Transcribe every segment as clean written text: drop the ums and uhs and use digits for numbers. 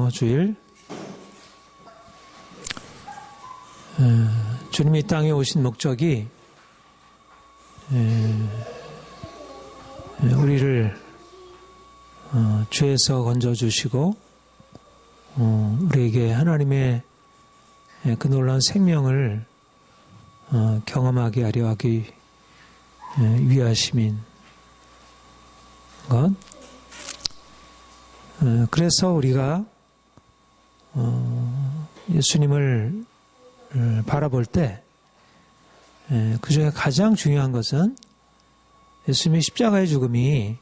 종려주일 주님이 이 땅에 오신 목적이 우리를 죄에서 건져주시고 우리에게 하나님의 그 놀라운 생명을 경험하게 하려 하기 위하심인 것. 그래서 우리가 예수님을 바라볼 때 그 중에 가장 중요한 것은 예수님의 십자가의 죽음이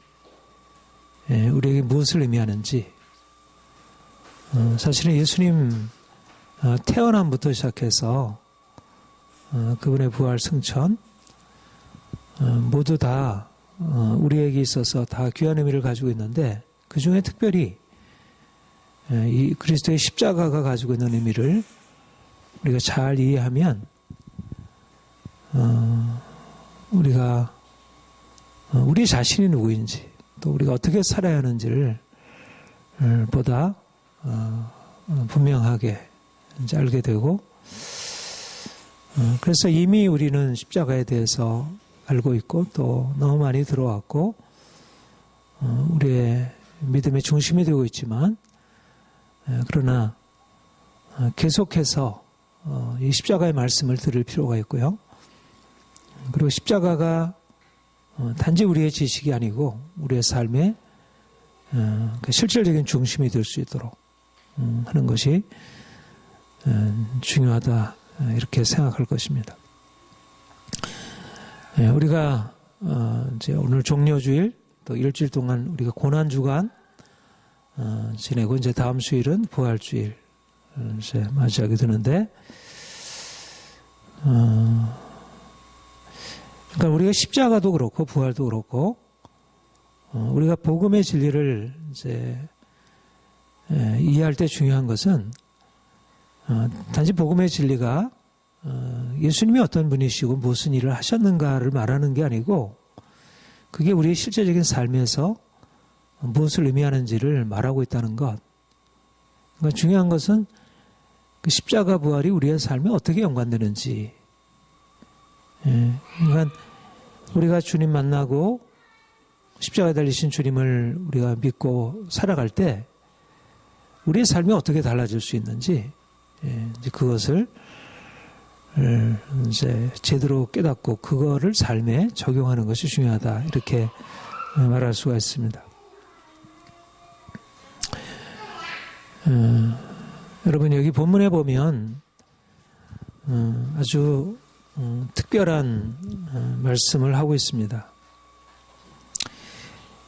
우리에게 무엇을 의미하는지, 사실은 예수님 태어남부터 시작해서 그분의 부활 승천 모두 다 우리에게 있어서 다 귀한 의미를 가지고 있는데, 그 중에 특별히 이 그리스도의 십자가가 가지고 있는 의미를 우리가 잘 이해하면 우리가 우리 자신이 누구인지, 또 우리가 어떻게 살아야 하는지를 보다 분명하게 이제 알게 되고, 그래서 이미 우리는 십자가에 대해서 알고 있고 또 너무 많이 들어왔고 우리의 믿음의 중심이 되고 있지만, 그러나 계속해서 이 십자가의 말씀을 들을 필요가 있고요. 그리고 십자가가 단지 우리의 지식이 아니고 우리의 삶의 실질적인 중심이 될 수 있도록 하는 것이 중요하다, 이렇게 생각할 것입니다. 우리가 이제 오늘 종려주일, 또 일주일 동안 우리가 고난주간 지내고 이제 다음 주일은 부활주일 이제 맞이하게 되는데, 그러니까 우리가 십자가도 그렇고 부활도 그렇고 우리가 복음의 진리를 이제 이해할 때 중요한 것은 단지 복음의 진리가 예수님이 어떤 분이시고 무슨 일을 하셨는가를 말하는 게 아니고, 그게 우리의 실제적인 삶에서 무엇을 의미하는지를 말하고 있다는 것. 그러니까 중요한 것은 그 십자가 부활이 우리의 삶에 어떻게 연관되는지. 그러니까 우리가 주님 만나고 십자가에 달리신 주님을 우리가 믿고 살아갈 때 우리의 삶이 어떻게 달라질 수 있는지, 이제 그것을 이제 제대로 깨닫고 그거를 삶에 적용하는 것이 중요하다, 이렇게 말할 수가 있습니다. 여러분, 여기 본문에 보면 아주 특별한 말씀을 하고 있습니다.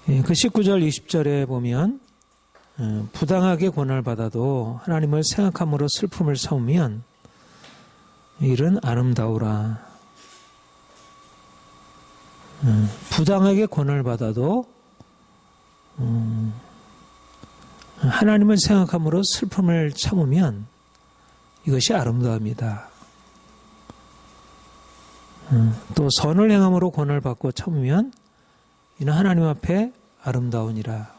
그 19절 20절에 보면 부당하게 고난을 받아도 하나님을 생각함으로 슬픔을 참으면 일은 아름다우라. 부당하게 고난을 받아도 하나님을 생각함으로 슬픔을 참으면 이것이 아름다움이다. 또 선을 행함으로 고난을 받고 참으면 이는 하나님 앞에 아름다우니라.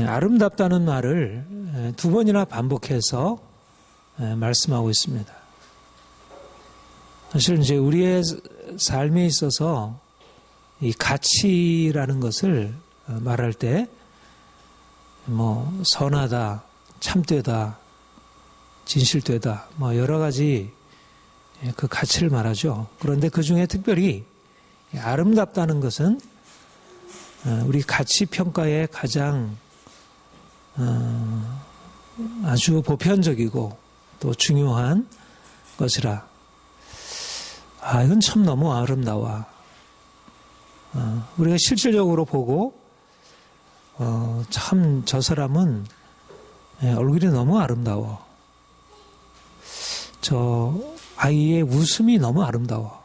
아름답다는 말을 두 번이나 반복해서 말씀하고 있습니다. 사실 이제 우리의 삶에 있어서 이 가치라는 것을 말할 때 뭐 선하다, 참되다, 진실되다, 뭐 여러 가지 그 가치를 말하죠. 그런데 그 중에 특별히 아름답다는 것은 우리 가치 평가에 가장 아주 보편적이고 또 중요한 것이라. 이건 참 너무 아름다워. 우리가 실질적으로 보고 참 저 사람은 얼굴이 너무 아름다워. 저 아이의 웃음이 너무 아름다워.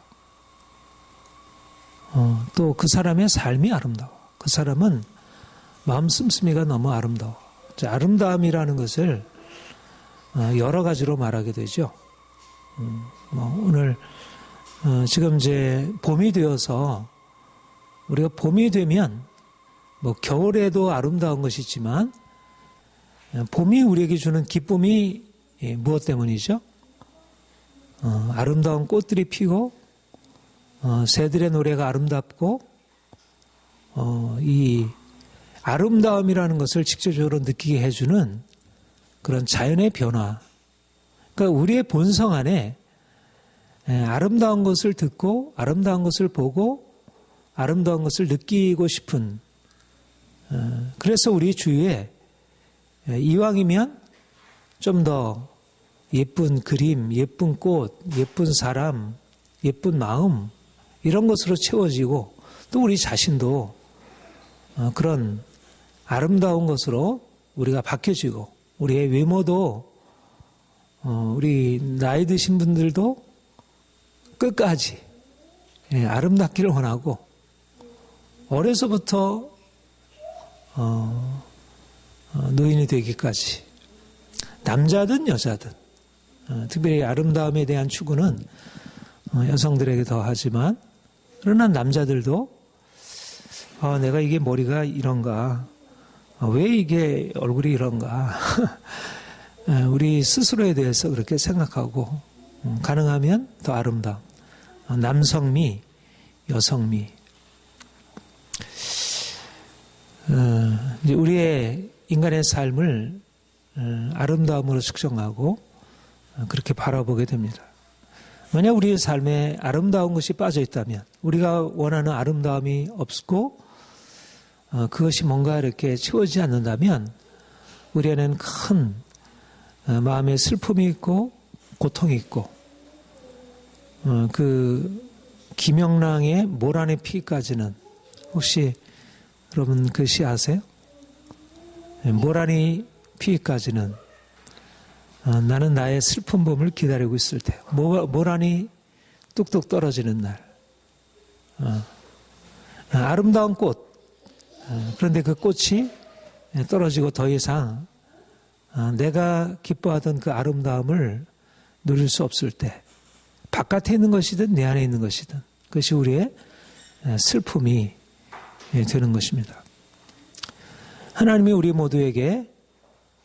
또 그 사람의 삶이 아름다워. 그 사람은 마음 씀씀이가 너무 아름다워. 아름다움이라는 것을 여러 가지로 말하게 되죠. 오늘 지금 이제 봄이 되어서 우리가 봄이 되면 뭐 겨울에도 아름다운 것이 있지만 봄이 우리에게 주는 기쁨이 무엇 때문이죠? 아름다운 꽃들이 피고 새들의 노래가 아름답고 이 아름다움이라는 것을 직접적으로 느끼게 해주는 그런 자연의 변화. 그러니까 우리의 본성 안에 아름다운 것을 듣고 아름다운 것을 보고 아름다운 것을 느끼고 싶은, 그래서 우리 주위에 이왕이면 좀 더 예쁜 그림, 예쁜 꽃, 예쁜 사람, 예쁜 마음 이런 것으로 채워지고 또 우리 자신도 그런 아름다운 것으로 우리가 바뀌어지고 우리의 외모도 우리 나이 드신 분들도 끝까지 아름답기를 원하고 어려서부터 노인이 되기까지 남자든 여자든 특별히 아름다움에 대한 추구는 여성들에게 더 하지만 그러나 남자들도 내가 이게 머리가 이런가 왜 이게 얼굴이 이런가 우리 스스로에 대해서 그렇게 생각하고 가능하면 더 아름다움 남성미 여성미 이제 우리의 인간의 삶을 아름다움으로 측정하고 그렇게 바라보게 됩니다. 만약 우리의 삶에 아름다운 것이 빠져 있다면 우리가 원하는 아름다움이 없고 그것이 뭔가 이렇게 채워지지 않는다면 우리에는 큰 마음의 슬픔이 있고 고통이 있고 그 김영랑의 모란의 피까지는 혹시 여러분 그 시 아세요? 모란의 피까지는 나는 나의 슬픈 봄을 기다리고 있을 때 모란이 뚝뚝 떨어지는 날 아름다운 꽃 그런데 그 꽃이 떨어지고 더 이상 내가 기뻐하던 그 아름다움을 누릴 수 없을 때 바깥에 있는 것이든 내 안에 있는 것이든 그것이 우리의 슬픔이 되는 것입니다. 하나님이 우리 모두에게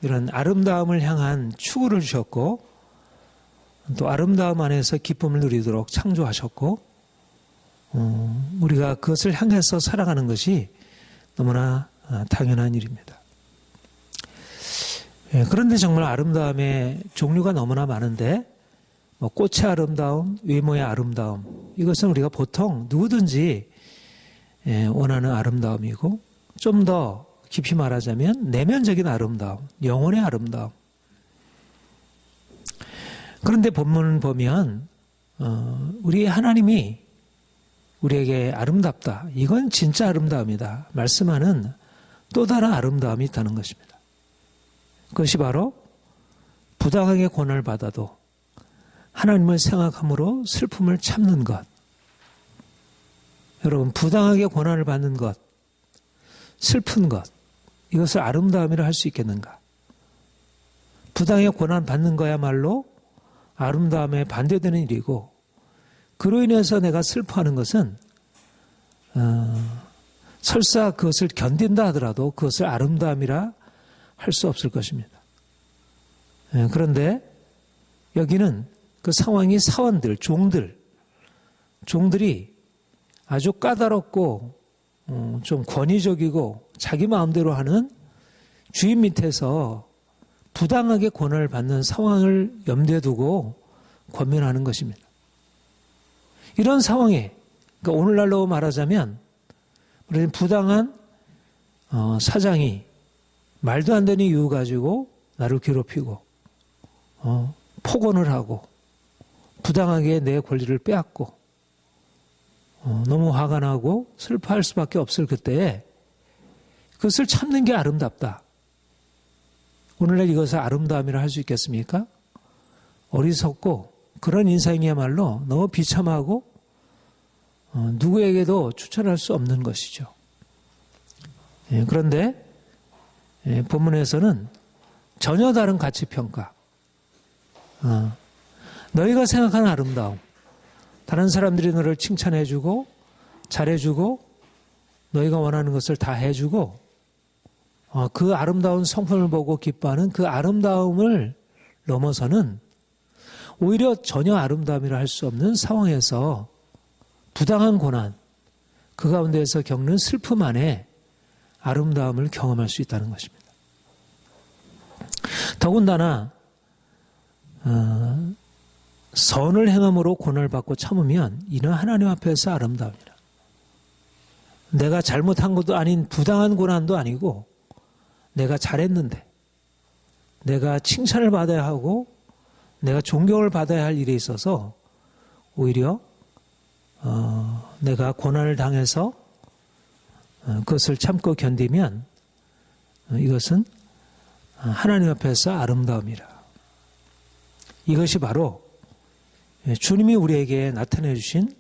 이런 아름다움을 향한 추구를 주셨고 또 아름다움 안에서 기쁨을 누리도록 창조하셨고 우리가 그것을 향해서 살아가는 것이 너무나 당연한 일입니다. 그런데 정말 아름다움의 종류가 너무나 많은데 꽃의 아름다움, 외모의 아름다움 이것은 우리가 보통 누구든지 원하는 아름다움이고 좀 더 깊이 말하자면 내면적인 아름다움, 영혼의 아름다움. 그런데 본문을 보면 우리 하나님이 우리에게 아름답다. 이건 진짜 아름다움이다. 말씀하는 또 다른 아름다움이 있다는 것입니다. 그것이 바로 부당하게 고난을 받아도 하나님을 생각함으로 슬픔을 참는 것. 여러분 부당하게 고난을 받는 것, 슬픈 것 이것을 아름다움이라 할 수 있겠는가? 부당하게 고난 받는 거야말로 아름다움에 반대되는 일이고 그로 인해서 내가 슬퍼하는 것은 설사 그것을 견딘다 하더라도 그것을 아름다움이라 할 수 없을 것입니다. 그런데 여기는 그 상황이 사원들, 종들이 아주 까다롭고 좀 권위적이고 자기 마음대로 하는 주인 밑에서 부당하게 고난을 받는 상황을 염두에 두고 권면하는 것입니다. 이런 상황에 그러니까 오늘날로 말하자면 부당한 사장이 말도 안 되는 이유 가지고 나를 괴롭히고 폭언을 하고 부당하게 내 권리를 빼앗고 너무 화가 나고 슬퍼할 수밖에 없을 그때에 그것을 참는 게 아름답다. 오늘날 이것을 아름다움이라 할 수 있겠습니까? 어리석고 그런 인상이야말로 너무 비참하고 누구에게도 추천할 수 없는 것이죠. 그런데 본문에서는 전혀 다른 가치평가. 너희가 생각하는 아름다움. 다른 사람들이 너를 칭찬해주고 잘해주고 너희가 원하는 것을 다 해주고 그 아름다운 성품을 보고 기뻐하는 그 아름다움을 넘어서는 오히려 전혀 아름다움이라 할 수 없는 상황에서 부당한 고난, 그 가운데에서 겪는 슬픔 안에 아름다움을 경험할 수 있다는 것입니다. 더군다나 선을 행함으로 고난을 받고 참으면 이는 하나님 앞에서 아름다움이라. 내가 잘못한 것도 아닌 부당한 고난도 아니고 내가 잘했는데 내가 칭찬을 받아야 하고 내가 존경을 받아야 할 일에 있어서 오히려 내가 고난을 당해서 그것을 참고 견디면 이것은 하나님 앞에서 아름다움이라. 이것이 바로 주님이 우리에게 나타내 주신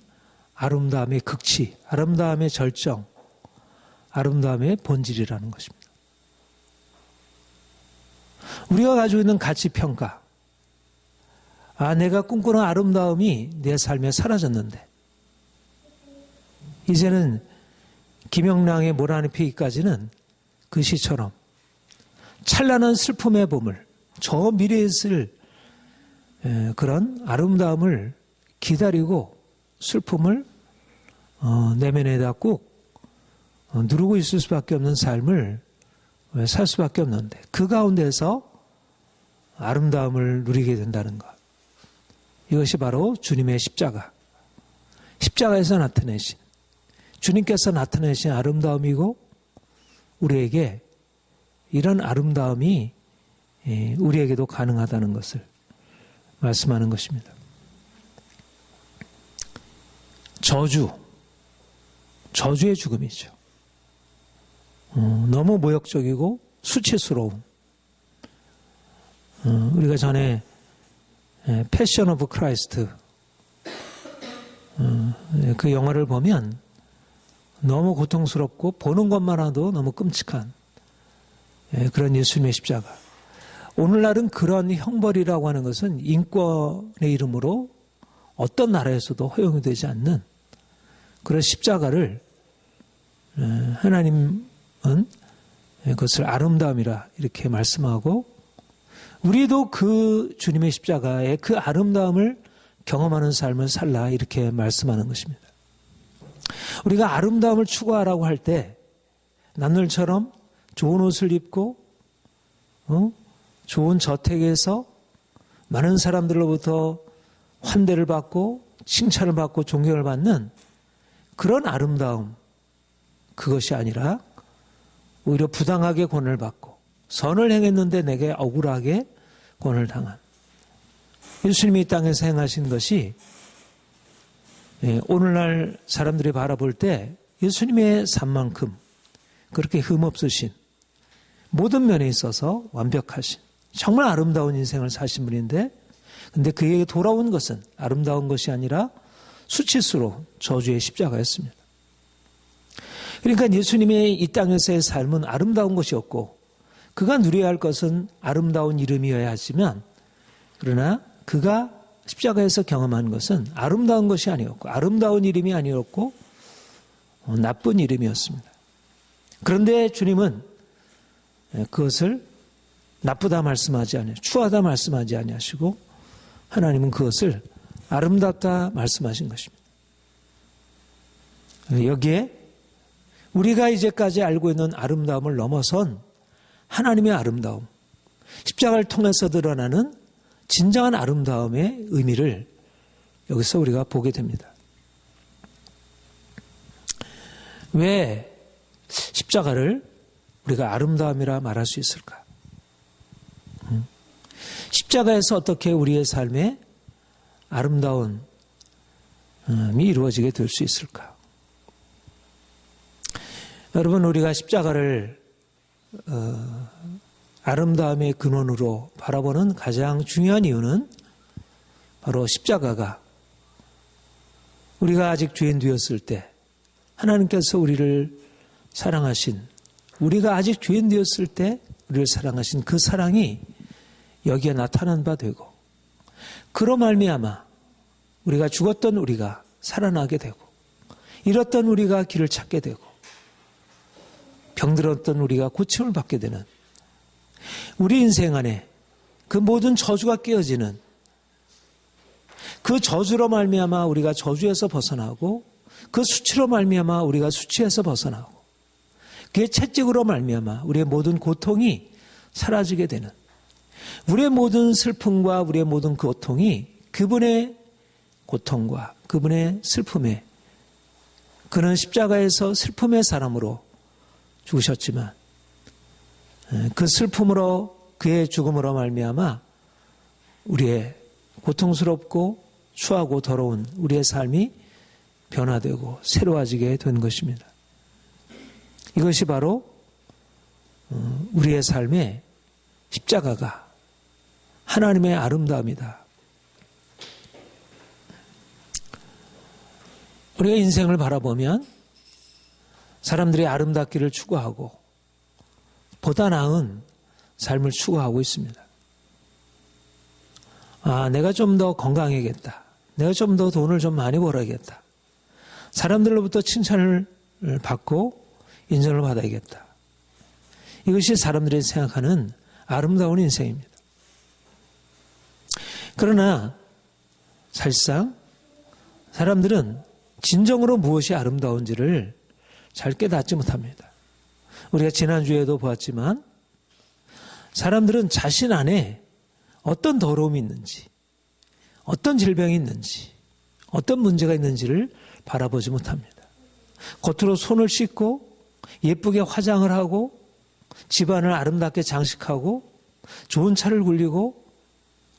아름다움의 극치, 아름다움의 절정, 아름다움의 본질이라는 것입니다. 우리가 가지고 있는 가치평가, 내가 꿈꾸는 아름다움이 내 삶에 사라졌는데 이제는 김영랑의 모란의 피기까지는 그 시처럼 찬란한 슬픔의 봄을, 저 미래에 있을 그런 아름다움을 기다리고 슬픔을 내면에다 꾹 누르고 있을 수밖에 없는 삶을 살 수밖에 없는데 그 가운데서 아름다움을 누리게 된다는 것. 이것이 바로 주님의 십자가에서 나타내신, 주님께서 나타내신 아름다움이고 우리에게 이런 아름다움이 우리에게도 가능하다는 것을 말씀하는 것입니다. 저주의 죽음이죠. 너무 모욕적이고 수치스러운. 우리가 전에 패션 오브 크라이스트 그 영화를 보면 너무 고통스럽고 보는 것만으로도 너무 끔찍한 그런 예수님의 십자가. 오늘날은 그런 형벌이라고 하는 것은 인권의 이름으로 어떤 나라에서도 허용이 되지 않는 그런 십자가를 하나님은 그것을 아름다움이라 이렇게 말씀하고 우리도 그 주님의 십자가의 그 아름다움을 경험하는 삶을 살라 이렇게 말씀하는 것입니다. 우리가 아름다움을 추구하라고 할 때 남들처럼 좋은 옷을 입고 좋은 저택에서 많은 사람들로부터 환대를 받고 칭찬을 받고 존경을 받는 그런 아름다움, 그것이 아니라 오히려 부당하게 고난을 받고 선을 행했는데 내게 억울하게 고난을 당한 예수님이 이 땅에서 행하신 것이 오늘날 사람들이 바라볼 때 예수님의 삶만큼 그렇게 흠없으신 모든 면에 있어서 완벽하신 정말 아름다운 인생을 사신 분인데 근데 그에게 돌아온 것은 아름다운 것이 아니라 수치스러운 저주의 십자가였습니다. 그러니까 예수님의 이 땅에서의 삶은 아름다운 것이었고 그가 누려야 할 것은 아름다운 이름이어야 하지만 그러나 그가 십자가에서 경험한 것은 아름다운 것이 아니었고 아름다운 이름이 아니었고 나쁜 이름이었습니다. 그런데 주님은 그것을 나쁘다 말씀하지 아니하시고 추하다 말씀하지 아니하시고 하나님은 그것을 아름답다 말씀하신 것입니다. 여기에 우리가 이제까지 알고 있는 아름다움을 넘어선 하나님의 아름다움, 십자가를 통해서 드러나는 진정한 아름다움의 의미를 여기서 우리가 보게 됩니다. 왜 십자가를 우리가 아름다움이라 말할 수 있을까? 십자가에서 어떻게 우리의 삶에 아름다움이 이루어지게 될 수 있을까? 여러분, 우리가 십자가를 아름다움의 근원으로 바라보는 가장 중요한 이유는 바로 십자가가 우리가 아직 죄인 되었을 때 하나님께서 우리를 사랑하신, 우리가 아직 죄인 되었을 때 우리를 사랑하신 그 사랑이 여기에 나타난 바 되고 그로 말미암아 우리가 죽었던 우리가 살아나게 되고 잃었던 우리가 길을 찾게 되고 병들었던 우리가 고침을 받게 되는, 우리 인생 안에 그 모든 저주가 깨어지는, 그 저주로 말미암아 우리가 저주에서 벗어나고, 그 수치로 말미암아 우리가 수치에서 벗어나고, 그의 채찍으로 말미암아 우리의 모든 고통이 사라지게 되는, 우리의 모든 슬픔과 우리의 모든 고통이 그분의 고통과 그분의 슬픔에, 그는 십자가에서 슬픔의 사람으로 죽으셨지만 그 슬픔으로, 그의 죽음으로 말미암아 우리의 고통스럽고 추하고 더러운 우리의 삶이 변화되고 새로워지게 된 것입니다. 이것이 바로 우리의 삶의 십자가가 하나님의 아름다움이다. 우리가 인생을 바라보면 사람들이 아름답기를 추구하고 보다 나은 삶을 추구하고 있습니다. 내가 좀 더 건강해야겠다. 내가 좀 더 돈을 좀 많이 벌어야겠다. 사람들로부터 칭찬을 받고 인정을 받아야겠다. 이것이 사람들이 생각하는 아름다운 인생입니다. 그러나 사실상 사람들은 진정으로 무엇이 아름다운지를 잘 깨닫지 못합니다. 우리가 지난주에도 보았지만 사람들은 자신 안에 어떤 더러움이 있는지, 어떤 질병이 있는지, 어떤 문제가 있는지를 바라보지 못합니다. 겉으로 손을 씻고 예쁘게 화장을 하고 집안을 아름답게 장식하고 좋은 차를 굴리고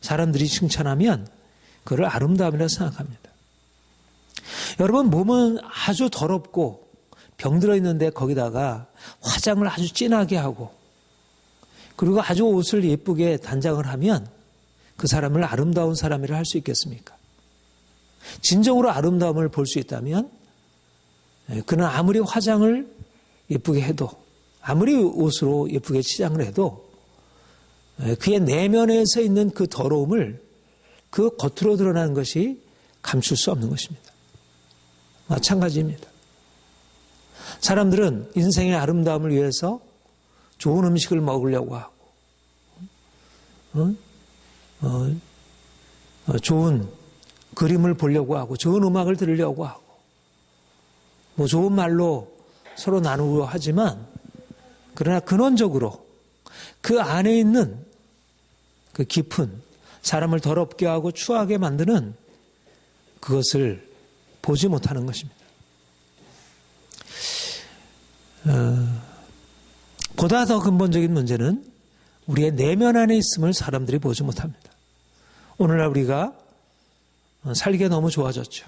사람들이 칭찬하면 그걸 아름다움이라고 생각합니다. 여러분, 몸은 아주 더럽고 병들어 있는데 거기다가 화장을 아주 진하게 하고 그리고 아주 옷을 예쁘게 단장을 하면 그 사람을 아름다운 사람이라 할 수 있겠습니까? 진정으로 아름다움을 볼 수 있다면 그는 아무리 화장을 예쁘게 해도, 아무리 옷으로 예쁘게 치장을 해도 그의 내면에서 있는 그 더러움을 그 겉으로 드러나는 것이 감출 수 없는 것입니다. 마찬가지입니다. 사람들은 인생의 아름다움을 위해서 좋은 음식을 먹으려고 하고 좋은 그림을 보려고 하고 좋은 음악을 들으려고 하고 뭐 좋은 말로 서로 나누고 하지만, 그러나 근원적으로 그 안에 있는 그 깊은 사람을 더럽게 하고 추하게 만드는 그것을 보지 못하는 것입니다. 보다 더 근본적인 문제는 우리의 내면 안에 있음을 사람들이 보지 못합니다. 오늘날 우리가 살기가 너무 좋아졌죠.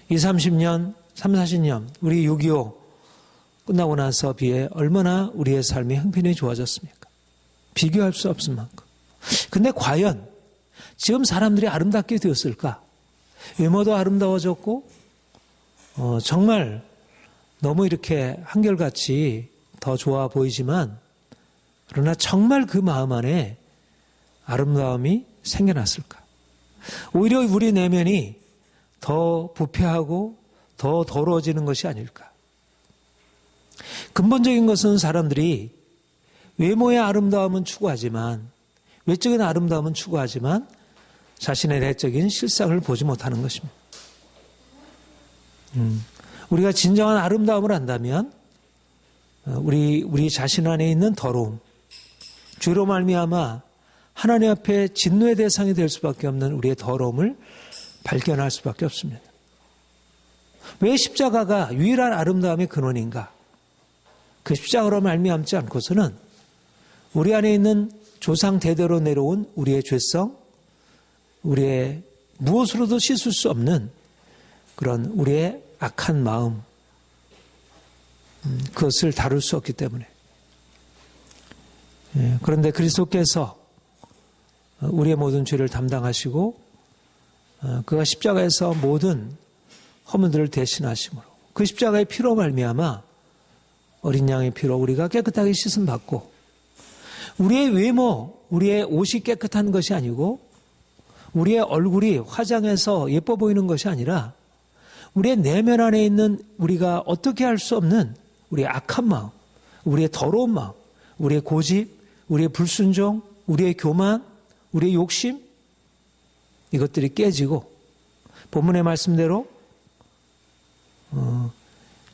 20, 30년, 30, 40년 우리 6.25 끝나고 나서 비해 얼마나 우리의 삶이 형편이 좋아졌습니까? 비교할 수 없을 만큼. 근데 과연 지금 사람들이 아름답게 되었을까? 외모도 아름다워졌고 정말 너무 이렇게 한결같이 더 좋아 보이지만, 그러나 정말 그 마음 안에 아름다움이 생겨났을까? 오히려 우리 내면이 더 부패하고 더 더러워지는 것이 아닐까? 근본적인 것은 사람들이 외모의 아름다움은 추구하지만, 외적인 아름다움은 추구하지만 자신의 내적인 실상을 보지 못하는 것입니다. 우리가 진정한 아름다움을 안다면 우리 자신 안에 있는 더러움, 죄로 말미암아 하나님 앞에 진노의 대상이 될 수밖에 없는 우리의 더러움을 발견할 수밖에 없습니다. 왜 십자가가 유일한 아름다움의 근원인가? 그 십자가로 말미암지 않고서는 우리 안에 있는 조상 대대로 내려온 우리의 죄성, 우리의 무엇으로도 씻을 수 없는 그런 우리의 악한 마음, 그것을 다룰 수 없기 때문에. 그런데 그리스도께서 우리의 모든 죄를 담당하시고 그가 십자가에서 모든 허물들을 대신하심으로, 그 십자가의 피로 말미암아 어린 양의 피로 우리가 깨끗하게 씻음 받고, 우리의 외모, 우리의 옷이 깨끗한 것이 아니고 우리의 얼굴이 화장해서 예뻐 보이는 것이 아니라 우리의 내면 안에 있는 우리가 어떻게 할 수 없는 우리의 악한 마음, 우리의 더러운 마음, 우리의 고집, 우리의 불순종, 우리의 교만, 우리의 욕심, 이것들이 깨지고 본문의 말씀대로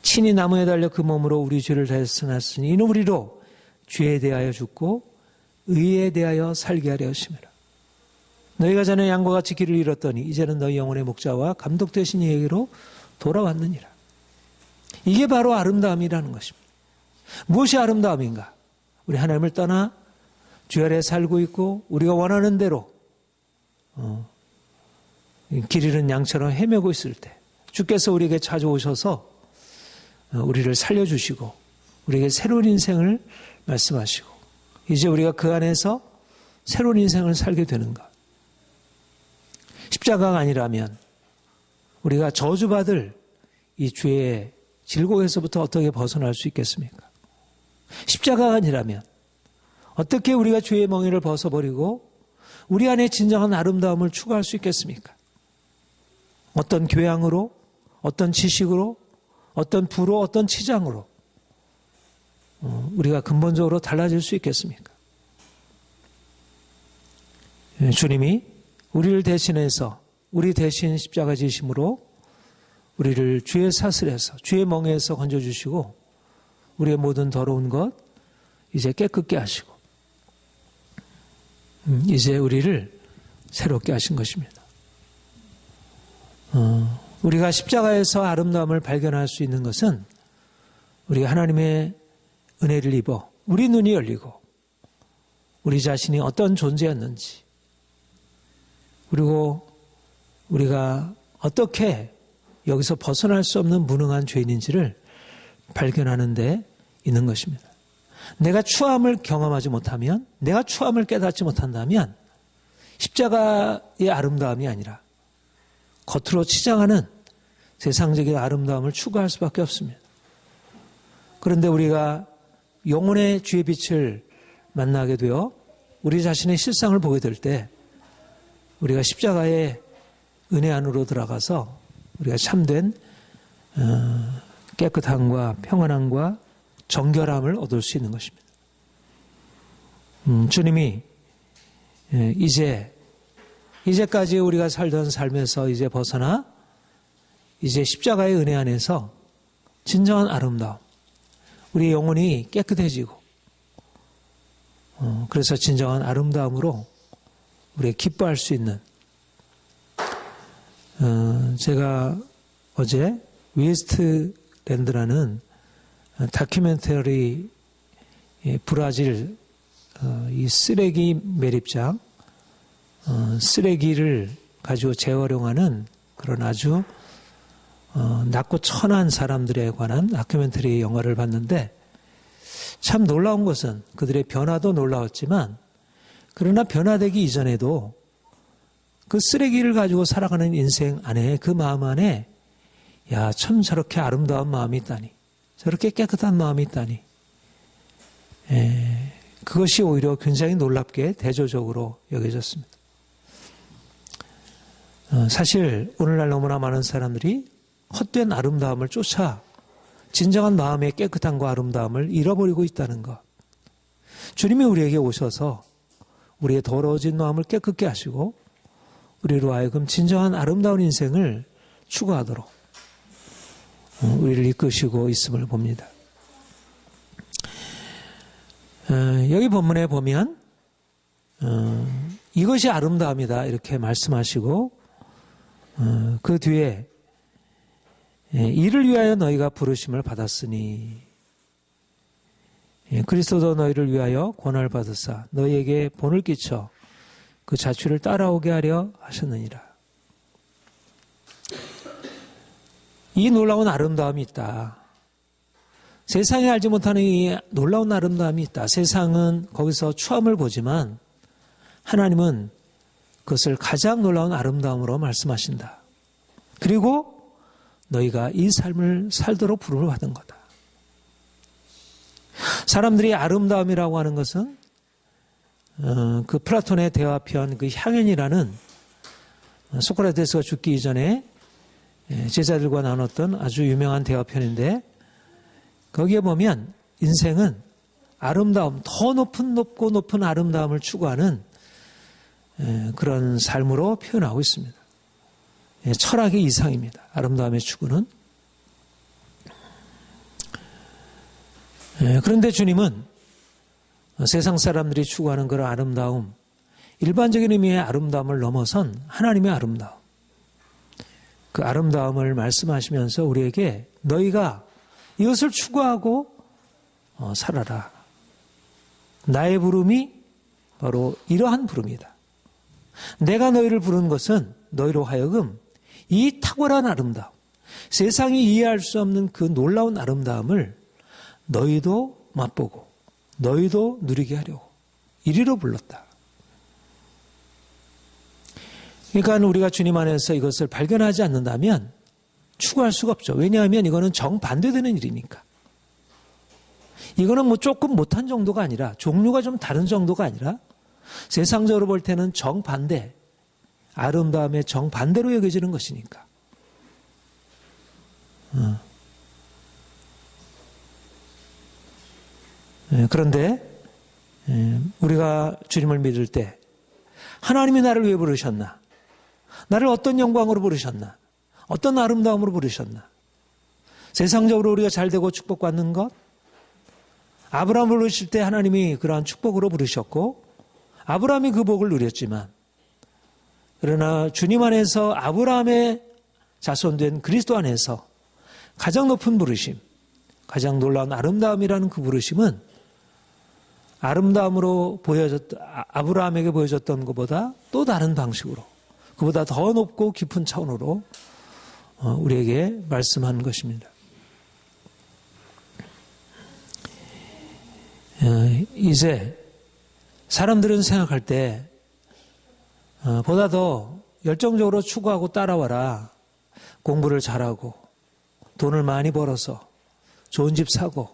친히 나무에 달려 그 몸으로 우리 죄를 대신하였으니 이는 우리로 죄에 대하여 죽고 의에 대하여 살게 하려 하심이라. 너희가 전에 양과 같이 길을 잃었더니 이제는 너희 영혼의 목자와 감독 되신 이에게로 돌아왔느니라. 이게 바로 아름다움이라는 것입니다. 무엇이 아름다움인가? 우리 하나님을 떠나 죄 아래 살고 있고 우리가 원하는 대로 길 잃은 양처럼 헤매고 있을 때 주께서 우리에게 찾아오셔서 우리를 살려주시고 우리에게 새로운 인생을 말씀하시고 이제 우리가 그 안에서 새로운 인생을 살게 되는 것. 십자가가 아니라면 우리가 저주받을 이 죄의 질곡에서부터 어떻게 벗어날 수 있겠습니까? 십자가가 아니라면 어떻게 우리가 죄의 멍에를 벗어버리고 우리 안에 진정한 아름다움을 추구할 수 있겠습니까? 어떤 교양으로, 어떤 지식으로, 어떤 부로, 어떤 치장으로 우리가 근본적으로 달라질 수 있겠습니까? 주님이 우리를 대신해서 우리 대신 십자가 지심으로 우리를 죄의 사슬에서 죄의 멍에에서 건져주시고 우리의 모든 더러운 것 이제 깨끗게 하시고 이제 우리를 새롭게 하신 것입니다. 우리가 십자가에서 아름다움을 발견할 수 있는 것은 우리가 하나님의 은혜를 입어 우리 눈이 열리고 우리 자신이 어떤 존재였는지 그리고 우리가 어떻게 여기서 벗어날 수 없는 무능한 죄인인지를 발견하는 데 있는 것입니다. 내가 추함을 경험하지 못하면 내가 추함을 깨닫지 못한다면 십자가의 아름다움이 아니라 겉으로 치장하는 세상적인 아름다움을 추구할 수밖에 없습니다. 그런데 우리가 영혼의 주의 빛을 만나게 되어 우리 자신의 실상을 보게 될 때 우리가 십자가의 은혜 안으로 들어가서 우리가 참된 깨끗함과 평안함과 정결함을 얻을 수 있는 것입니다. 주님이 이제까지 우리가 살던 삶에서 이제 벗어나 이제 십자가의 은혜 안에서 진정한 아름다움, 우리의 영혼이 깨끗해지고 그래서 진정한 아름다움으로 우리가 기뻐할 수 있는 제가 어제 웨스트랜드라는 다큐멘터리 브라질 이 쓰레기 매립장 쓰레기를 가지고 재활용하는 그런 아주 낮고 천한 사람들에 관한 다큐멘터리 영화를 봤는데 참 놀라운 것은 그들의 변화도 놀라웠지만 그러나 변화되기 이전에도 그 쓰레기를 가지고 살아가는 인생 안에 그 마음 안에 야, 참 저렇게 아름다운 마음이 있다니 저렇게 깨끗한 마음이 있다니 그것이 오히려 굉장히 놀랍게 대조적으로 여겨졌습니다. 사실 오늘날 너무나 많은 사람들이 헛된 아름다움을 쫓아 진정한 마음의 깨끗함과 아름다움을 잃어버리고 있다는 것. 주님이 우리에게 오셔서 우리의 더러워진 마음을 깨끗게 하시고 우리로 하여금 진정한 아름다운 인생을 추구하도록 우리를 이끄시고 있음을 봅니다. 여기 본문에 보면 이것이 아름다움이다 이렇게 말씀하시고 그 뒤에 이를 위하여 너희가 부르심을 받았으니 그리스도도 너희를 위하여 고난을 받으사 너희에게 본을 끼쳐 그 자취를 따라오게 하려 하셨느니라. 이 놀라운 아름다움이 있다. 세상에 알지 못하는 이 놀라운 아름다움이 있다. 세상은 거기서 추함을 보지만 하나님은 그것을 가장 놀라운 아름다움으로 말씀하신다. 그리고 너희가 이 삶을 살도록 부름을 받은 거다. 사람들이 아름다움이라고 하는 것은 그 플라톤의 대화편 그 향연이라는 소크라테스가 죽기 이전에 제자들과 나눴던 아주 유명한 대화편인데 거기에 보면 인생은 아름다움, 더 높은 아름다움을 추구하는 그런 삶으로 표현하고 있습니다. 철학의 이상입니다. 아름다움의 추구는. 그런데 주님은 세상 사람들이 추구하는 그런 아름다움, 일반적인 의미의 아름다움을 넘어선 하나님의 아름다움, 그 아름다움을 말씀하시면서 우리에게 너희가 이것을 추구하고 살아라. 나의 부름이 바로 이러한 부름이다. 내가 너희를 부른 것은 너희로 하여금 이 탁월한 아름다움, 세상이 이해할 수 없는 그 놀라운 아름다움을 너희도 맛보고 너희도 누리게 하려고 이리로 불렀다. 그러니까 우리가 주님 안에서 이것을 발견하지 않는다면 추구할 수가 없죠. 왜냐하면 이거는 정반대되는 일이니까. 이거는 뭐 조금 못한 정도가 아니라, 종류가 좀 다른 정도가 아니라 세상적으로 볼 때는 정반대, 아름다움의 정반대로 여겨지는 것이니까. 그런데 우리가 주님을 믿을 때 하나님이 나를 왜 부르셨나? 나를 어떤 영광으로 부르셨나? 어떤 아름다움으로 부르셨나? 세상적으로 우리가 잘되고 축복받는 것? 아브라함을 부르실 때 하나님이 그러한 축복으로 부르셨고 아브라함이 그 복을 누렸지만, 그러나 주님 안에서 아브라함의 자손된 그리스도 안에서 가장 높은 부르심, 가장 놀라운 아름다움이라는 그 부르심은 아름다움으로 아브라함에게 보여졌던 것보다 또 다른 방식으로, 그보다 더 높고 깊은 차원으로 우리에게 말씀한 것입니다. 이제 사람들은 생각할 때 보다 더 열정적으로 추구하고 따라와라. 공부를 잘하고 돈을 많이 벌어서 좋은 집 사고,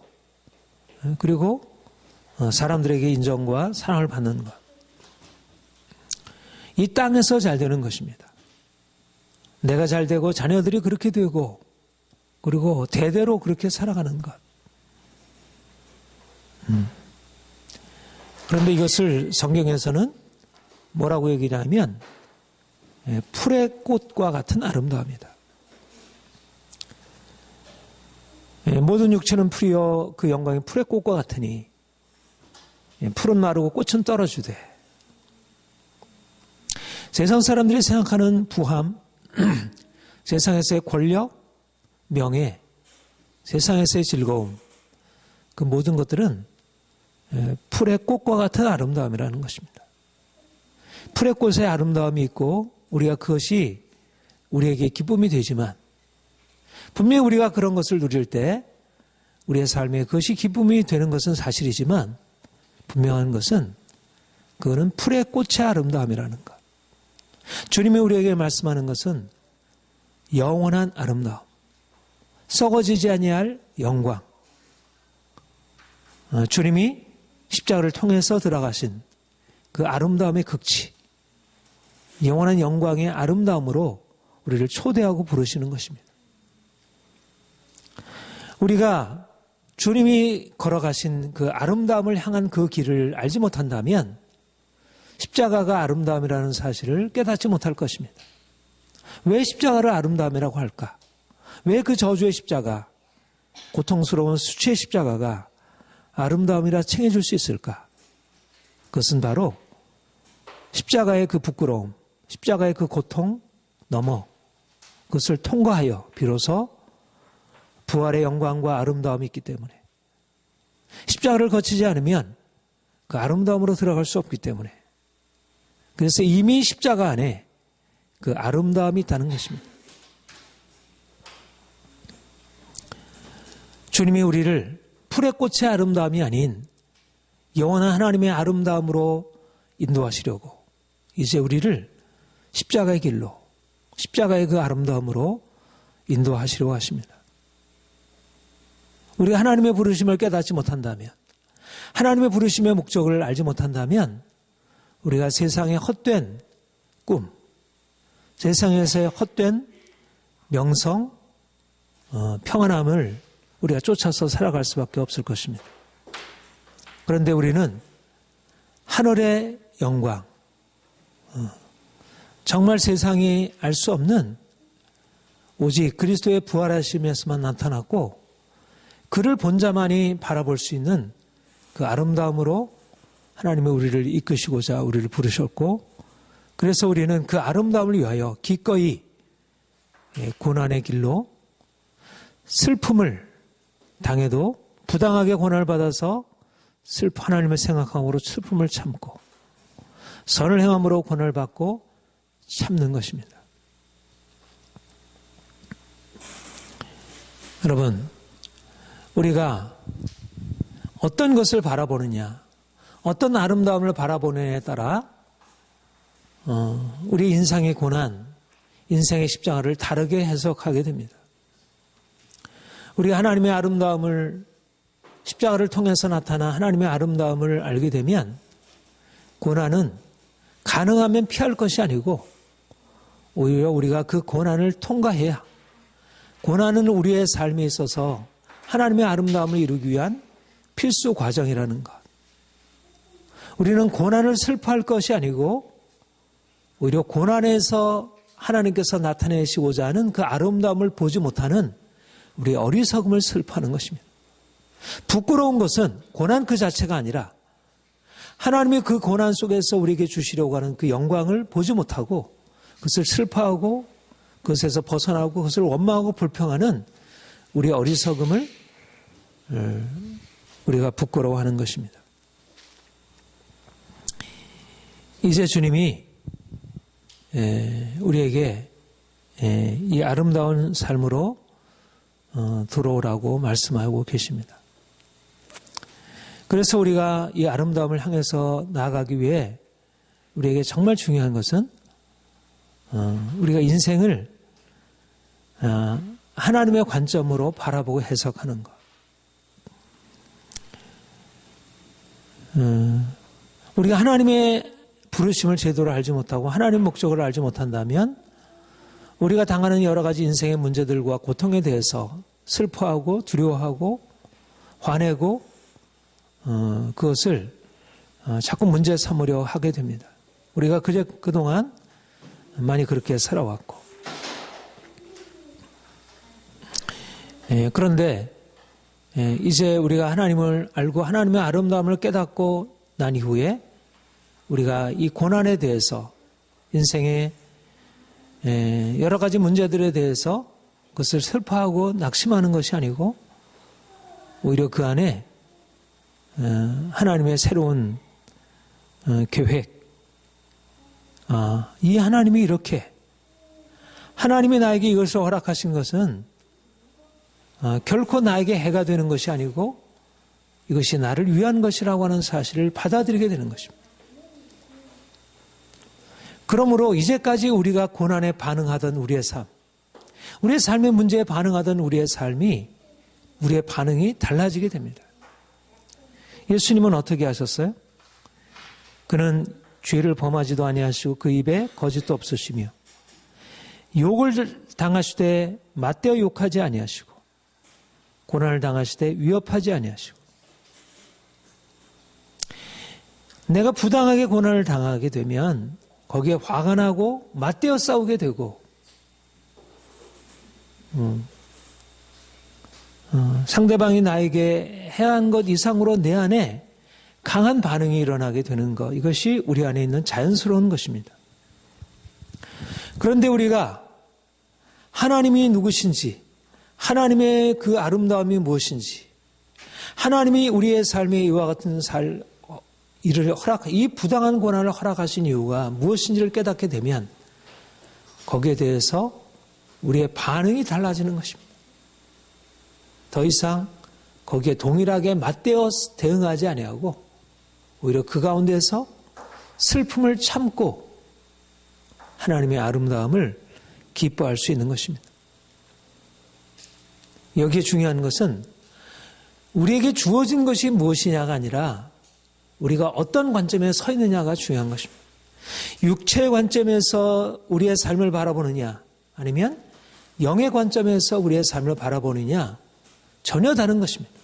그리고 사람들에게 인정과 사랑을 받는 것. 이 땅에서 잘 되는 것입니다. 내가 잘 되고 자녀들이 그렇게 되고 그리고 대대로 그렇게 살아가는 것. 그런데 이것을 성경에서는 뭐라고 얘기하냐면 풀의 꽃과 같은 아름다움이다. 모든 육체는 풀이여 그 영광이 풀의 꽃과 같으니 풀은 마르고 꽃은 떨어지되. 세상 사람들이 생각하는 부함, 세상에서의 권력, 명예, 세상에서의 즐거움, 그 모든 것들은 풀의 꽃과 같은 아름다움이라는 것입니다. 풀의 꽃에 아름다움이 있고 우리가 그것이 우리에게 기쁨이 되지만, 분명히 우리가 그런 것을 누릴 때 우리의 삶에 그것이 기쁨이 되는 것은 사실이지만, 분명한 것은 그거는 풀의 꽃의 아름다움이라는 것. 주님이 우리에게 말씀하는 것은 영원한 아름다움, 썩어지지 아니할 영광, 주님이 십자가를 통해서 들어가신 그 아름다움의 극치, 영원한 영광의 아름다움으로 우리를 초대하고 부르시는 것입니다. 우리가 주님이 걸어가신 그 아름다움을 향한 그 길을 알지 못한다면 십자가가 아름다움이라는 사실을 깨닫지 못할 것입니다. 왜 십자가를 아름다움이라고 할까? 왜 그 저주의 십자가, 고통스러운 수치의 십자가가 아름다움이라 칭해줄 수 있을까? 그것은 바로 십자가의 그 부끄러움, 십자가의 그 고통 넘어 그것을 통과하여 비로소 부활의 영광과 아름다움이 있기 때문에, 십자가를 거치지 않으면 그 아름다움으로 들어갈 수 없기 때문에, 그래서 이미 십자가 안에 그 아름다움이 있다는 것입니다. 주님이 우리를 풀의 꽃의 아름다움이 아닌 영원한 하나님의 아름다움으로 인도하시려고 이제 우리를 십자가의 길로, 십자가의 그 아름다움으로 인도하시려고 하십니다. 우리가 하나님의 부르심을 깨닫지 못한다면, 하나님의 부르심의 목적을 알지 못한다면 우리가 세상의 헛된 꿈, 세상에서의 헛된 명성, 평안함을 우리가 쫓아서 살아갈 수밖에 없을 것입니다. 그런데 우리는 하늘의 영광, 정말 세상이 알 수 없는 오직 그리스도의 부활하심에서만 나타났고 그를 본 자만이 바라볼 수 있는 그 아름다움으로 하나님이 우리를 이끄시고자 우리를 부르셨고, 그래서 우리는 그 아름다움을 위하여 기꺼이 고난의 길로 슬픔을 당해도 부당하게 고난을 받아서 하나님을 생각함으로 슬픔을 참고 선을 행함으로 고난을 받고 참는 것입니다. 여러분, 우리가 어떤 것을 바라보느냐, 어떤 아름다움을 바라보느냐에 따라 우리 인생의 고난, 인생의 십자가를 다르게 해석하게 됩니다. 우리가 하나님의 아름다움을, 십자가를 통해서 나타난 하나님의 아름다움을 알게 되면 고난은 가능하면 피할 것이 아니고 오히려 우리가 그 고난을 통과해야, 고난은 우리의 삶에 있어서 하나님의 아름다움을 이루기 위한 필수 과정이라는 것. 우리는 고난을 슬퍼할 것이 아니고 오히려 고난에서 하나님께서 나타내시고자 하는 그 아름다움을 보지 못하는 우리의 어리석음을 슬퍼하는 것입니다. 부끄러운 것은 고난 그 자체가 아니라 하나님이 그 고난 속에서 우리에게 주시려고 하는 그 영광을 보지 못하고 그것을 슬퍼하고 그것에서 벗어나고 그것을 원망하고 불평하는 우리의 어리석음을 우리가 부끄러워하는 것입니다. 이제 주님이 우리에게 이 아름다운 삶으로 들어오라고 말씀하고 계십니다. 그래서 우리가 이 아름다움을 향해서 나아가기 위해 우리에게 정말 중요한 것은 우리가 인생을 하나님의 관점으로 바라보고 해석하는 것. 우리가 하나님의 부르심을 제대로 알지 못하고 하나님의 목적을 알지 못한다면 우리가 당하는 여러 가지 인생의 문제들과 고통에 대해서 슬퍼하고 두려워하고 화내고 그것을 자꾸 문제 삼으려 하게 됩니다. 우리가 그동안 많이 그렇게 살아왔고, 그런데 이제 우리가 하나님을 알고 하나님의 아름다움을 깨닫고 난 이후에 우리가 이 고난에 대해서, 인생의 여러 가지 문제들에 대해서 그것을 슬퍼하고 낙심하는 것이 아니고 오히려 그 안에 하나님의 새로운 계획, 이 하나님이 이렇게, 하나님이 나에게 이것을 허락하신 것은 결코 나에게 해가 되는 것이 아니고 이것이 나를 위한 것이라고 하는 사실을 받아들이게 되는 것입니다. 그러므로 이제까지 우리가 고난에 반응하던 우리의 삶, 우리의 삶의 문제에 반응하던 우리의 삶이, 우리의 반응이 달라지게 됩니다. 예수님은 어떻게 하셨어요? 그는 죄를 범하지도 아니하시고 그 입에 거짓도 없으시며 욕을 당하시되 맞대어 욕하지 아니하시고 고난을 당하시되 위협하지 아니하시고, 내가 부당하게 고난을 당하게 되면 거기에 화가 나고 맞대어 싸우게 되고 상대방이 나에게 해한 것 이상으로 내 안에 강한 반응이 일어나게 되는 것, 이것이 우리 안에 있는 자연스러운 것입니다. 그런데 우리가 하나님이 누구신지, 하나님의 그 아름다움이 무엇인지, 하나님이 우리의 삶에 이와 같은 이 부당한 고난을 허락하신 이유가 무엇인지를 깨닫게 되면 거기에 대해서 우리의 반응이 달라지는 것입니다. 더 이상 거기에 동일하게 맞대어 대응하지 아니하고 오히려 그 가운데서 슬픔을 참고 하나님의 아름다움을 기뻐할 수 있는 것입니다. 여기에 중요한 것은 우리에게 주어진 것이 무엇이냐가 아니라 우리가 어떤 관점에 서 있느냐가 중요한 것입니다. 육체의 관점에서 우리의 삶을 바라보느냐, 아니면 영의 관점에서 우리의 삶을 바라보느냐, 전혀 다른 것입니다.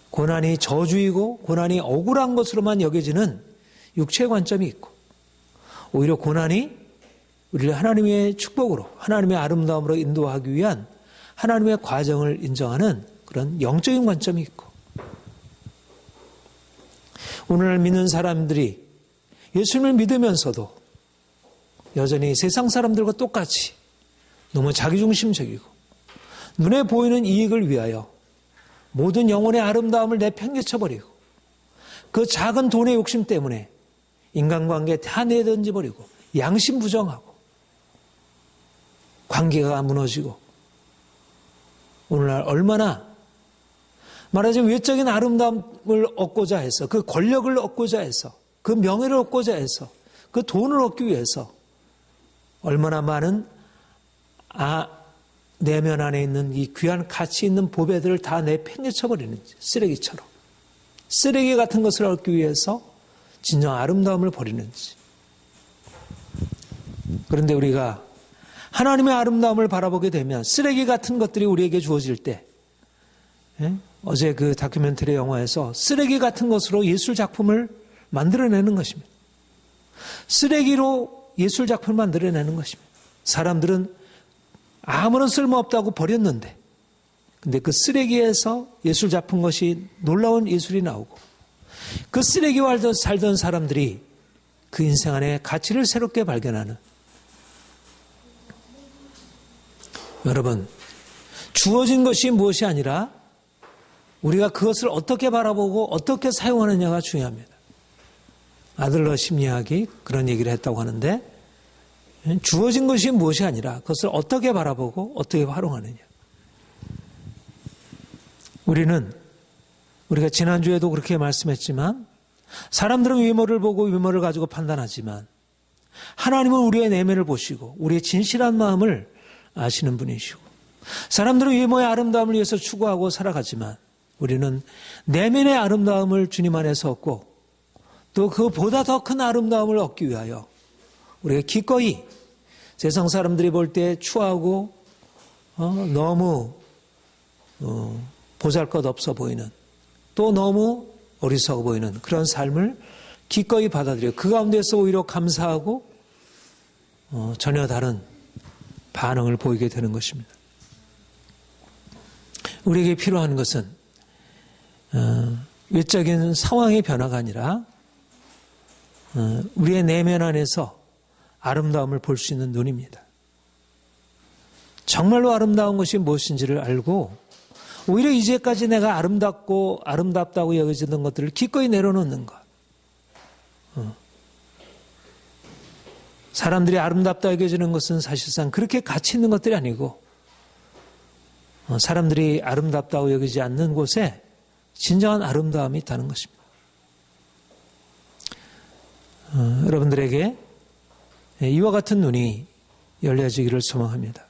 고난이 저주이고 고난이 억울한 것으로만 여겨지는 육체의 관점이 있고, 오히려 고난이 우리를 하나님의 축복으로, 하나님의 아름다움으로 인도하기 위한 하나님의 과정을 인정하는 그런 영적인 관점이 있고, 오늘날 믿는 사람들이 예수님을 믿으면서도 여전히 세상 사람들과 똑같이 너무 자기중심적이고 눈에 보이는 이익을 위하여 모든 영혼의 아름다움을 내팽개쳐버리고 그 작은 돈의 욕심 때문에 인간관계 다 내던져버리고 양심 부정하고 관계가 무너지고, 오늘날 얼마나 말하자면 외적인 아름다움을 얻고자 해서, 그 권력을 얻고자 해서, 그 명예를 얻고자 해서, 그 돈을 얻기 위해서 얼마나 많은 내면 안에 있는 이 귀한 가치 있는 보배들을 다 내팽개쳐버리는지, 쓰레기처럼 쓰레기 같은 것을 얻기 위해서 진정 아름다움을 버리는지. 그런데 우리가 하나님의 아름다움을 바라보게 되면 쓰레기 같은 것들이 우리에게 주어질 때, 어제 그 다큐멘터리 영화에서 쓰레기 같은 것으로 예술 작품을 만들어내는 것입니다. 쓰레기로 예술 작품을 만들어내는 것입니다. 사람들은 아무런 쓸모없다고 버렸는데, 근데 그 쓰레기에서 예술 작품 것이 놀라운 예술이 나오고, 그 쓰레기와 살던 사람들이 그 인생 안에 가치를 새롭게 발견하는, 여러분, 주어진 것이 무엇이 아니라 우리가 그것을 어떻게 바라보고 어떻게 사용하느냐가 중요합니다. 아들러 심리학이 그런 얘기를 했다고 하는데, 주어진 것이 무엇이 아니라 그것을 어떻게 바라보고 어떻게 활용하느냐. 우리가 지난주에도 그렇게 말씀했지만, 사람들은 외모를 보고 외모를 가지고 판단하지만 하나님은 우리의 내면을 보시고 우리의 진실한 마음을 아시는 분이시고, 사람들은 외모의 아름다움을 위해서 추구하고 살아가지만 우리는 내면의 아름다움을 주님 안에서 얻고, 또 그보다 더 큰 아름다움을 얻기 위하여 우리가 기꺼이 세상 사람들이 볼 때 추하고 너무 보잘것없어 보이는, 또 너무 어리석어 보이는 그런 삶을 기꺼이 받아들여 그 가운데서 오히려 감사하고 전혀 다른 반응을 보이게 되는 것입니다. 우리에게 필요한 것은 외적인 상황의 변화가 아니라 우리의 내면 안에서 아름다움을 볼 수 있는 눈입니다. 정말로 아름다운 것이 무엇인지를 알고, 오히려 이제까지 내가 아름답다고 여겨지던 것들을 기꺼이 내려놓는 것. 사람들이 아름답다 여겨지는 것은 사실상 그렇게 가치 있는 것들이 아니고, 사람들이 아름답다고 여기지 않는 곳에 진정한 아름다움이 있다는 것입니다. 여러분들에게 이와 같은 눈이 열려지기를 소망합니다.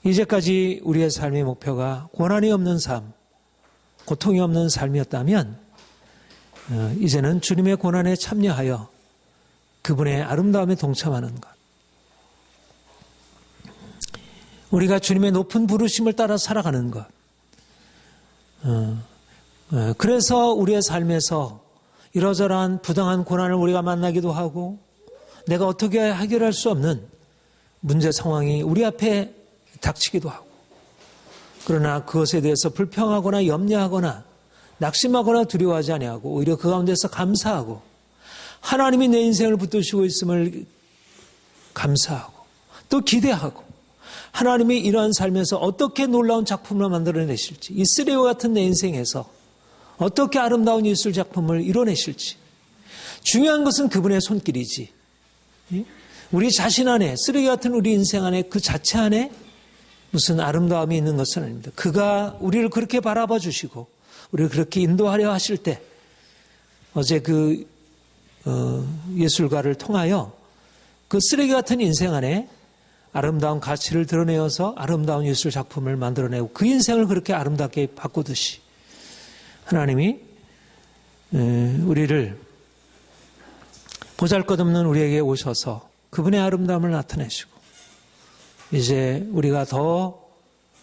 이제까지 우리의 삶의 목표가 고난이 없는 삶, 고통이 없는 삶이었다면, 이제는 주님의 고난에 참여하여 그분의 아름다움에 동참하는 것. 우리가 주님의 높은 부르심을 따라 살아가는 것. 그래서 우리의 삶에서 이러저러한 부당한 고난을 우리가 만나기도 하고, 내가 어떻게 해결할 수 없는 문제 상황이 우리 앞에 닥치기도 하고, 그러나 그것에 대해서 불평하거나 염려하거나 낙심하거나 두려워하지 아니하고 오히려 그 가운데서 감사하고, 하나님이 내 인생을 붙드시고 있음을 감사하고 또 기대하고, 하나님이 이러한 삶에서 어떻게 놀라운 작품을 만들어내실지, 이 쓰레기와 같은 내 인생에서 어떻게 아름다운 예술 작품을 이뤄내실지. 중요한 것은 그분의 손길이지, 우리 자신 안에, 쓰레기 같은 우리 인생 안에 그 자체 안에 무슨 아름다움이 있는 것은 아닙니다. 그가 우리를 그렇게 바라봐 주시고 우리를 그렇게 인도하려 하실 때, 어제 그 예술가를 통하여 그 쓰레기 같은 인생 안에 아름다운 가치를 드러내어서 아름다운 예술 작품을 만들어내고 그 인생을 그렇게 아름답게 바꾸듯이, 하나님이 우리를 보잘것없는 우리에게 오셔서 그분의 아름다움을 나타내시고, 이제 우리가 더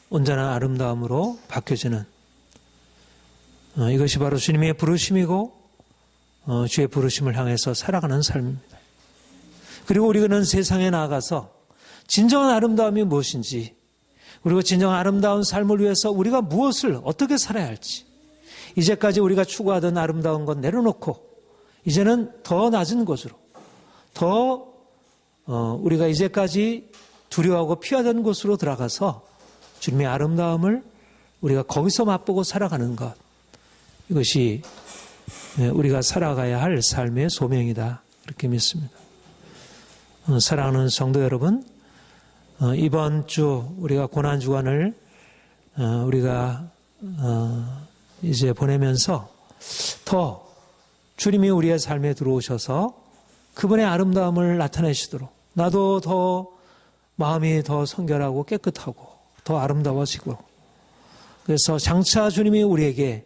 온전한 아름다움으로 바뀌어지는 이것이 바로 주님의 부르심이고 주의 부르심을 향해서 살아가는 삶입니다. 그리고 우리는 세상에 나아가서 진정한 아름다움이 무엇인지, 그리고 진정한 아름다운 삶을 위해서 우리가 무엇을 어떻게 살아야 할지, 이제까지 우리가 추구하던 아름다운 것 내려놓고 이제는 더 낮은 곳으로, 더 우리가 이제까지 두려워하고 피하던 곳으로 들어가서 주님의 아름다움을 우리가 거기서 맛보고 살아가는 것, 이것이 우리가 살아가야 할 삶의 소명이다, 그렇게 믿습니다. 사랑하는 성도 여러분, 이번 주 우리가 고난주간을 우리가 이제 보내면서 더 주님이 우리의 삶에 들어오셔서 그분의 아름다움을 나타내시도록, 나도 더 마음이 더 성결하고 깨끗하고 더 아름다워지고, 그래서 장차 주님이 우리에게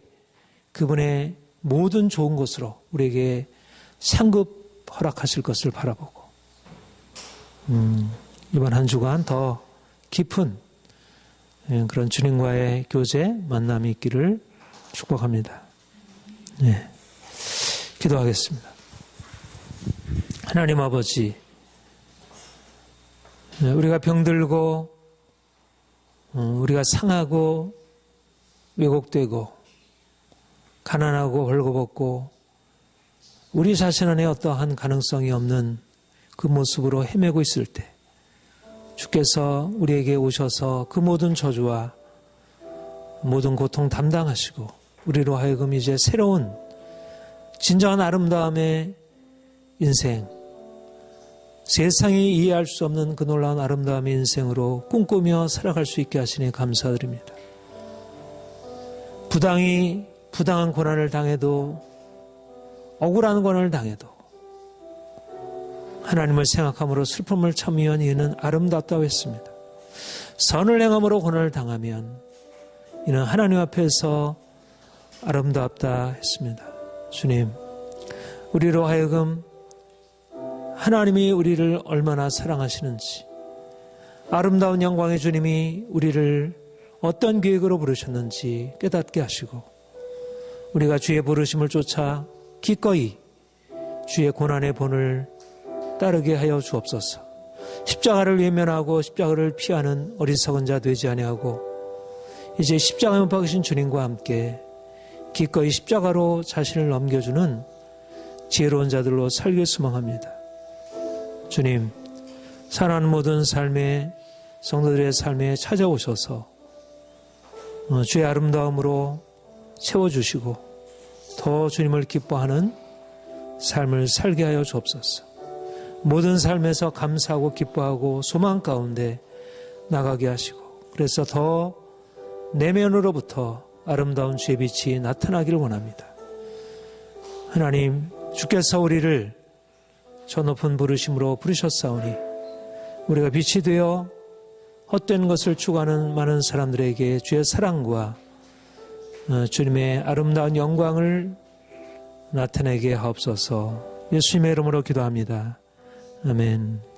그분의 모든 좋은 것으로 우리에게 상급 허락하실 것을 바라보고 이번 한 주간 더 깊은 그런 주님과의 교제, 만남이 있기를 축복합니다. 네. 기도하겠습니다. 하나님 아버지, 우리가 병들고 우리가 상하고 왜곡되고 가난하고 벌거벗고 우리 자신 안에 어떠한 가능성이 없는 그 모습으로 헤매고 있을 때 주께서 우리에게 오셔서 그 모든 저주와 모든 고통 담당하시고 우리로 하여금 이제 새로운 진정한 아름다움의 인생, 세상이 이해할 수 없는 그 놀라운 아름다움의 인생으로 꿈꾸며 살아갈 수 있게 하시니 감사드립니다. 부당한 고난을 당해도, 억울한 고난을 당해도 하나님을 생각함으로 슬픔을 참으면 이는 아름답다고 했습니다. 선을 행함으로 고난을 당하면 이는 하나님 앞에서 아름답다 했습니다. 주님, 우리로 하여금 하나님이 우리를 얼마나 사랑하시는지, 아름다운 영광의 주님이 우리를 어떤 계획으로 부르셨는지 깨닫게 하시고, 우리가 주의 부르심을 쫓아 기꺼이 주의 고난의 본을 따르게 하여 주옵소서. 십자가를 외면하고 십자가를 피하는 어리석은 자 되지 아니하고 이제 십자가에 못 박으신 주님과 함께 기꺼이 십자가로 자신을 넘겨주는 지혜로운 자들로 살길 소망합니다. 주님, 사랑하는 모든 삶에, 성도들의 삶에 찾아오셔서 주의 아름다움으로 채워주시고 더 주님을 기뻐하는 삶을 살게 하여 주옵소서. 모든 삶에서 감사하고 기뻐하고 소망 가운데 나가게 하시고, 그래서 더 내면으로부터 아름다운 주의 빛이 나타나기를 원합니다. 하나님, 주께서 우리를 저 높은 부르심으로 부르셨사오니 우리가 빛이 되어 헛된 것을 추구하는 많은 사람들에게 주의 사랑과 주님의 아름다운 영광을 나타내게 하옵소서. 예수님의 이름으로 기도합니다. 아멘.